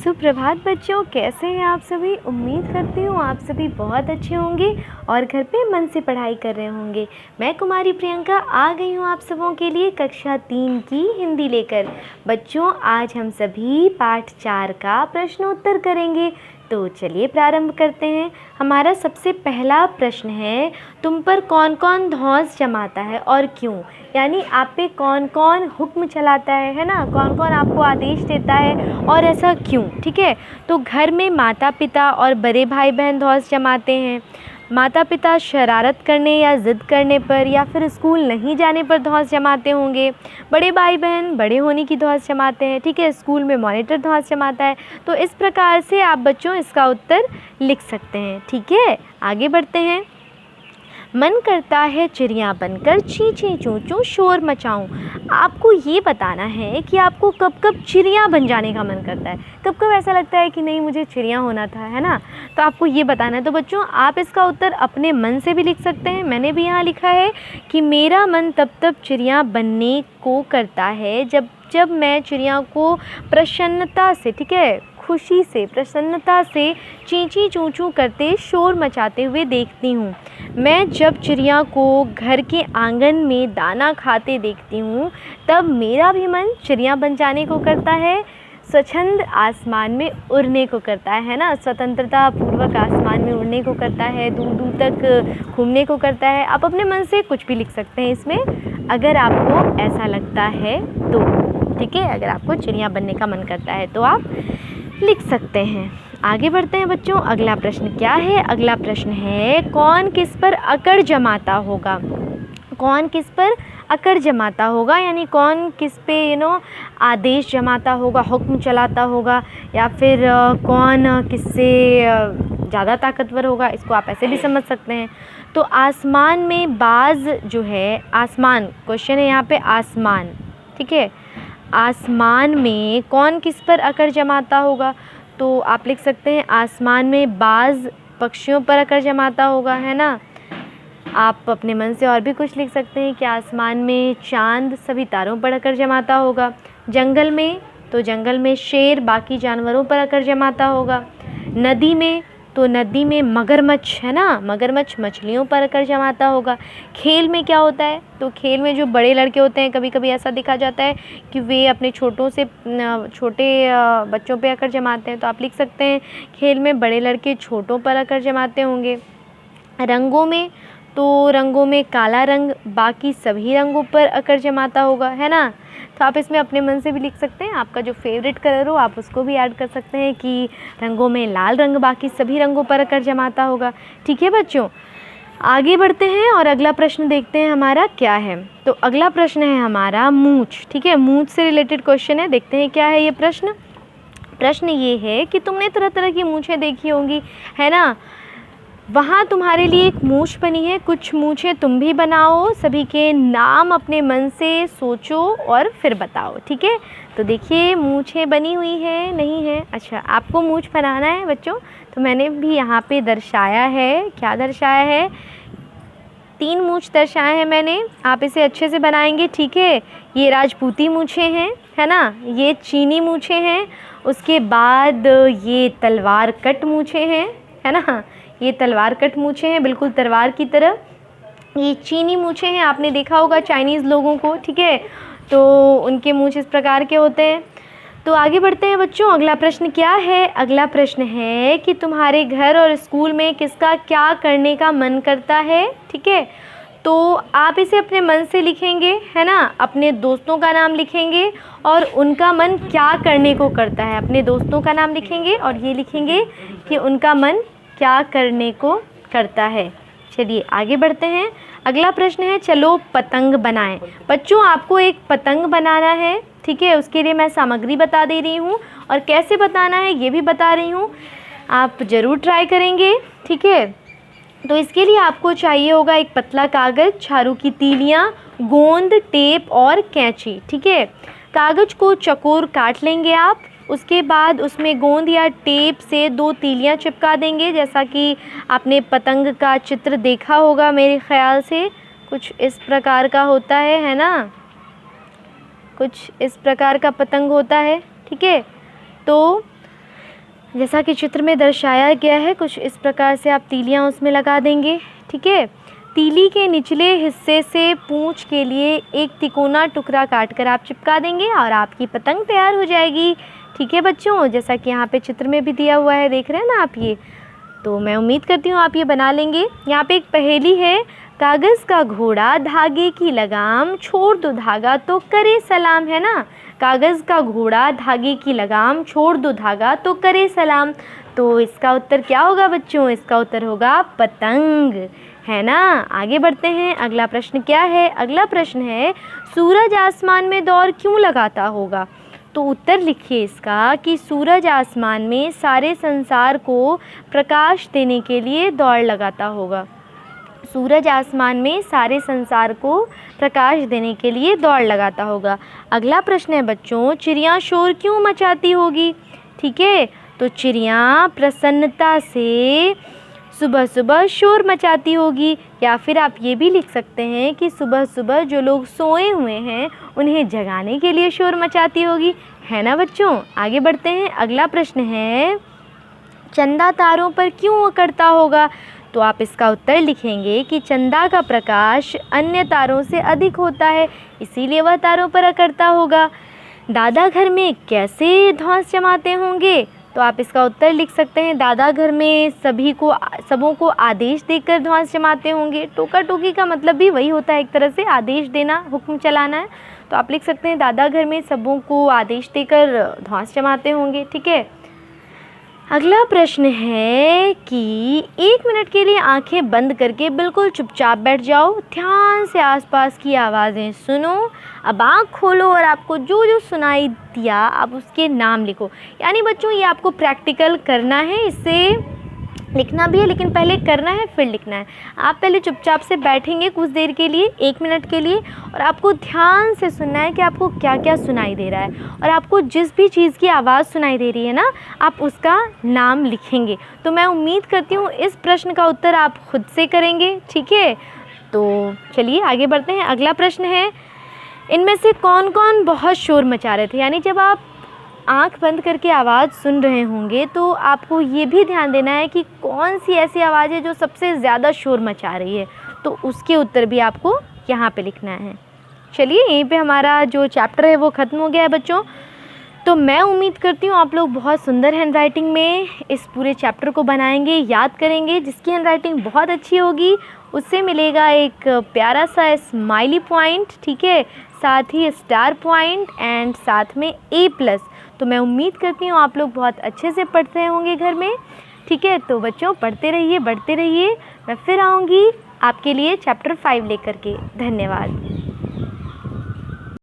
सुप्रभात बच्चों, कैसे हैं आप सभी। उम्मीद करती हूँ आप सभी बहुत अच्छे होंगे और घर पे मन से पढ़ाई कर रहे होंगे। मैं कुमारी प्रियंका आ गई हूँ आप सबों के लिए कक्षा 3 की हिंदी लेकर। बच्चों, आज हम सभी पाठ 4 का प्रश्नोत्तर करेंगे। तो चलिए प्रारंभ करते हैं। हमारा सबसे पहला प्रश्न है, तुम पर कौन कौन धौंस जमाता है और क्यों। यानी आप पे कौन कौन हुक्म चलाता है ना, कौन कौन आपको आदेश देता है और ऐसा क्यों। ठीक है, तो घर में माता पिता और बड़े भाई बहन धौंस जमाते हैं। माता पिता शरारत करने या ज़िद करने पर या फिर स्कूल नहीं जाने पर धौंस जमाते होंगे। बड़े भाई बहन बड़े होने की धौंस जमाते हैं। ठीक है, स्कूल में मॉनिटर धौंस जमाता है। तो इस प्रकार से आप बच्चों इसका उत्तर लिख सकते हैं। ठीक है, आगे बढ़ते हैं। मन करता है चिड़िया बनकर ची ची चूँ चूँ शोर मचाऊं। आपको ये बताना है कि आपको कब कब चिड़िया बन जाने का मन करता है, कब कब ऐसा लगता है कि नहीं मुझे चिड़िया होना था, है ना। तो आपको ये बताना है। तो बच्चों, आप इसका उत्तर अपने मन से भी लिख सकते हैं। मैंने भी यहाँ लिखा है कि मेरा मन तब चिड़िया बनने को करता है जब मैं चिड़िया को प्रसन्नता से, ठीक है, खुशी से, प्रसन्नता से चींची चूँ चूँ करते शोर मचाते हुए देखती हूँ। मैं जब चिड़िया को घर के आंगन में दाना खाते देखती हूँ तब मेरा भी मन चिड़िया बन जाने को करता है, स्वच्छंद आसमान में उड़ने को करता है ना, स्वतंत्रता पूर्वक आसमान में उड़ने को करता है, दूर दूर तक घूमने को करता है। आप अपने मन से कुछ भी लिख सकते हैं इसमें, अगर आपको ऐसा लगता है तो। ठीक है, अगर आपको चिड़िया बनने का मन करता है तो आप लिख सकते हैं। आगे बढ़ते हैं बच्चों। अगला प्रश्न क्या है। अगला प्रश्न है, कौन किस पर अकड़ जमाता होगा। कौन किस पर अकड़ जमाता होगा, यानी कौन किस पे आदेश जमाता होगा, हुक्म चलाता होगा, या फिर कौन किससे ज़्यादा ताकतवर होगा। इसको आप ऐसे भी समझ सकते हैं। तो आसमान में बाज जो है, आसमान क्वेश्चन है यहाँ पे, आसमान। ठीक है, आसमान में कौन किस पर अकड़ जमाता होगा। तो आप लिख सकते हैं आसमान में बाज पक्षियों पर अकड़ जमाता होगा, है ना। आप अपने मन से और भी कुछ लिख सकते हैं कि आसमान में चांद सभी तारों पर अकड़ जमाता होगा। जंगल में तो जंगल में शेर बाकी जानवरों पर अकड़ जमाता होगा। नदी में तो नदी में मगरमच्छ, है ना, मगरमच्छ मछलियों पर अकड़ जमाता होगा। खेल में क्या होता है, तो खेल में जो बड़े लड़के होते हैं, कभी कभी ऐसा देखा जाता है कि वे अपने छोटे बच्चों पे अकड़ जमाते हैं। तो आप लिख सकते हैं खेल में बड़े लड़के छोटों पर अकड़ जमाते होंगे। रंगों में तो रंगों में काला रंग बाकी सभी रंगों पर अकड़ जमाता होगा, है ना। तो आप इसमें अपने मन से भी लिख सकते हैं, आपका जो फेवरेट कलर हो आप उसको भी ऐड कर सकते हैं कि रंगों में लाल रंग बाकी सभी रंगों पर अकड़ जमाता होगा। ठीक है बच्चों, आगे बढ़ते हैं और अगला प्रश्न देखते हैं हमारा क्या है। तो अगला प्रश्न है हमारा मूंछ। ठीक है, मूंछ से रिलेटेड क्वेश्चन है, देखते हैं क्या है ये प्रश्न। प्रश्न ये है कि तुमने तरह तरह की मूंछें देखी होंगी, है ना। वहाँ तुम्हारे लिए एक मूंछ बनी है, कुछ मूंछें तुम भी बनाओ, सभी के नाम अपने मन से सोचो और फिर बताओ। ठीक है, तो देखिए मूंछें बनी हुई है, नहीं है। अच्छा, आपको मूंछ बनाना है बच्चों, तो मैंने भी यहाँ पे दर्शाया है। क्या दर्शाया है, 3 मूंछ दर्शाए हैं मैंने, आप इसे अच्छे से बनाएंगे। ठीक है, ये राजपूती मूंछें हैं, है ना, ये चीनी मूंछें हैं, उसके बाद ये तलवार कट मूंछें हैं, है ना, ये तलवार कट मूंछें हैं बिल्कुल तलवार की तरह। ये चीनी मूंछें हैं, आपने देखा होगा चाइनीज़ लोगों को। ठीक है, तो उनके मूंछ इस प्रकार के होते हैं। तो आगे बढ़ते हैं बच्चों। अगला प्रश्न क्या है। अगला प्रश्न है कि तुम्हारे घर और स्कूल में किसका क्या करने का मन करता है। ठीक है, तो आप इसे अपने मन से लिखेंगे, है ना, अपने दोस्तों का नाम लिखेंगे और उनका मन क्या करने को करता है। अपने दोस्तों का नाम लिखेंगे और ये लिखेंगे कि उनका मन क्या करने को करता है। चलिए आगे बढ़ते हैं। अगला प्रश्न है, चलो पतंग बनाएं। बच्चों, आपको एक पतंग बनाना है। ठीक है, उसके लिए मैं सामग्री बता दे रही हूँ और कैसे बताना है ये भी बता रही हूँ, आप ज़रूर ट्राई करेंगे। ठीक है, तो इसके लिए आपको चाहिए होगा एक पतला कागज़, झाड़ू की तीलियाँ, गोंद, टेप और कैंची। ठीक है, कागज़ को चौकोर काट लेंगे आप, उसके बाद उसमें गोंद या टेप से 2 तीलियाँ चिपका देंगे, जैसा कि आपने पतंग का चित्र देखा होगा, मेरे ख़्याल से कुछ इस प्रकार का होता है ना, कुछ इस प्रकार का पतंग होता है। ठीक है, तो जैसा कि चित्र में दर्शाया गया है, कुछ इस प्रकार से आप तीलियां उसमें लगा देंगे। ठीक है, तीली के निचले हिस्से से पूंछ के लिए एक तिकोना टुकड़ा काटकर आप चिपका देंगे और आपकी पतंग तैयार हो जाएगी। ठीक है बच्चों, जैसा कि यहाँ पे चित्र में भी दिया हुआ है, देख रहे हैं ना आप ये। तो मैं उम्मीद करती हूँ आप ये बना लेंगे। यहाँ पे एक पहेली है, कागज़ का घोड़ा धागे की लगाम, छोड़ दो धागा तो करे सलाम, है ना। कागज़ का घोड़ा धागे की लगाम, छोड़ दो धागा तो करे सलाम। तो इसका उत्तर क्या होगा बच्चों? इसका उत्तर होगा पतंग, है ना। आगे बढ़ते हैं, अगला प्रश्न क्या है? अगला प्रश्न है, सूरज आसमान में दौड़ क्यों लगाता होगा? तो उत्तर लिखिए इसका कि सूरज आसमान में सारे संसार को प्रकाश देने के लिए दौड़ लगाता होगा। सूरज आसमान में सारे संसार को प्रकाश देने के लिए दौड़ लगाता होगा। अगला प्रश्न है बच्चों, चिड़िया शोर क्यों मचाती होगी? ठीक है, तो चिड़िया प्रसन्नता से सुबह सुबह शोर मचाती होगी। या फिर आप ये भी लिख सकते हैं कि सुबह सुबह जो लोग सोए हुए हैं उन्हें जगाने के लिए शोर मचाती होगी, है ना बच्चों। आगे बढ़ते हैं, अगला प्रश्न है, चंदा तारों पर क्यों अकड़ता होगा? तो आप इसका उत्तर लिखेंगे कि चंदा का प्रकाश अन्य तारों से अधिक होता है, इसीलिए वह तारों पर अकड़ता होगा। दादा घर में कैसे धौंस जमाते होंगे? तो आप इसका उत्तर लिख सकते हैं, दादा घर में सबों को आदेश देकर धौंस जमाते होंगे। टोका टोकी का मतलब भी वही होता है, एक तरह से आदेश देना, हुक्म चलाना है। तो आप लिख सकते हैं, दादा घर में सबों को आदेश देकर धौंस जमाते होंगे। ठीक है, अगला प्रश्न है कि 1 मिनट के लिए आंखें बंद करके बिल्कुल चुपचाप बैठ जाओ, ध्यान से आसपास की आवाज़ें सुनो। अब आँख खोलो और आपको जो जो सुनाई दिया आप उसके नाम लिखो। यानी बच्चों ये आपको प्रैक्टिकल करना है, इससे लिखना भी है, लेकिन पहले करना है फिर लिखना है। आप पहले चुपचाप से बैठेंगे कुछ देर के लिए, 1 मिनट के लिए, और आपको ध्यान से सुनना है कि आपको क्या क्या सुनाई दे रहा है। और आपको जिस भी चीज़ की आवाज़ सुनाई दे रही है ना, आप उसका नाम लिखेंगे। तो मैं उम्मीद करती हूँ इस प्रश्न का उत्तर आप खुद से करेंगे। ठीक है, तो चलिए आगे बढ़ते हैं। अगला प्रश्न है, इनमें से कौन कौन बहुत शोर मचा रहे थे? यानी जब आप आँख बंद करके आवाज़ सुन रहे होंगे तो आपको ये भी ध्यान देना है कि कौन सी ऐसी आवाज़ है जो सबसे ज़्यादा शोर मचा रही है। तो उसके उत्तर भी आपको यहाँ पे लिखना है। चलिए, यहीं पे हमारा जो चैप्टर है वो ख़त्म हो गया है बच्चों। तो मैं उम्मीद करती हूँ आप लोग बहुत सुंदर हैंडराइटिंग में इस पूरे चैप्टर को बनाएंगे, याद करेंगे। जिसकी हैंडराइटिंग बहुत अच्छी होगी उससे मिलेगा एक प्यारा सा स्माइली पॉइंट, ठीक है, साथ ही स्टार पॉइंट एंड साथ में A+। तो मैं उम्मीद करती हूँ आप लोग बहुत अच्छे से पढ़ते होंगे घर में। ठीक है, तो बच्चों पढ़ते रहिए, बढ़ते रहिए। मैं फिर आऊँगी आपके लिए चैप्टर 5 लेकर के। धन्यवाद।